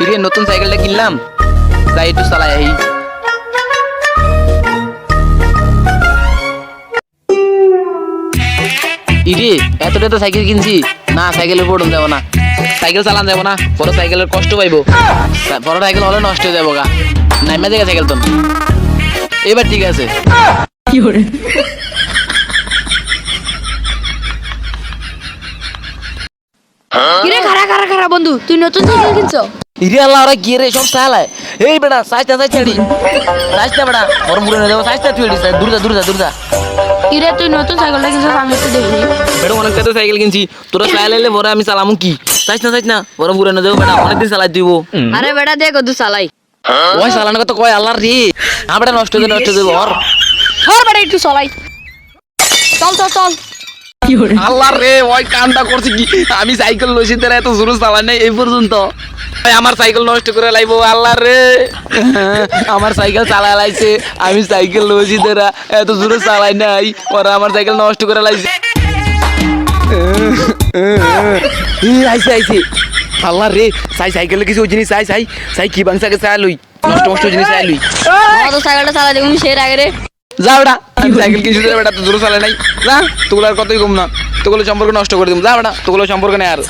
ইরে নতুন সাইকেলটা কিনলাম, যাই একটু চালাই আই। ইরে এতটা তো সাইকেল কিনছি, না সাইকেলের পড়ন যাবো না, সাইকেল চালান যাবো না, বড় সাইকেলের কষ্ট পাইবো, বড় সাইকেল হলে নষ্ট হয়ে যাবো গা, নাইমা জায়গা সাইকেল তো এবার ঠিক আছে। কিরে খারা খারা খারা বন্ধু, তুই নতুন সাইকেল কিনছো? ইরে আল্লাহ ওরা গিয়ে রে সব চালায়। এই বেটা সাইজটা সাইজটাড়ি সাইজটা বেটা বড় মুড়ে না দেবো, সাইজটা তুই দূর যা দূর যা দূর যা। কিরে তুই নতুন সাইকেলটা কিনছিস, আমি একটু দেখিনি। বেটা অনেকটা তো সাইকেল কিনছি, তোরা চালাইলে পরে আমি চালামু কি, সাইজ না বড় মুড়ে না দেবো বেটা, অনেকদিন চালাই দিব। আরে বেটা দেখ তুই চালাই, ওই চালানোর কথা কয় আল্লাহ রে, হ্যাঁ বেটা নষ্ট হয়ে দেবো ওর। ধর বেটা একটু চালাই, চল চল চল। আল্লাহ রে ওই কামটা করছি কি, আমি সাইকেল লইছি তারা এত জোরে চালাই নাই এই পর্যন্ত, আমার সাইকেল নষ্ট করে লাইবো। আল্লাহ রে আমার সাইকেল চালা লাইছে, আমি সাইকেল লইছি তারা এত জোরে চালাই নাই, ওরা আমার সাইকেল নষ্ট করে লাইছে। আইছে আইছে আল্লাহ রে, সাইকেলে কিছু ওই জিনিস চাই কি বাংসাকে চাই লই, নষ্ট জিনিস চাই লই। তো সাইকেলটা চালাই দেখুন সে আগে রে। যা বেটা, আমি সাইকেল কিনছি বেটা, তো জোরে চালাই নাই, যা তোগুলো আর কতই কম না, তোগুলো সম্পর্ক নষ্ট করে দিব, যা বেটা তোগুলো সম্পর্ক নেই আর।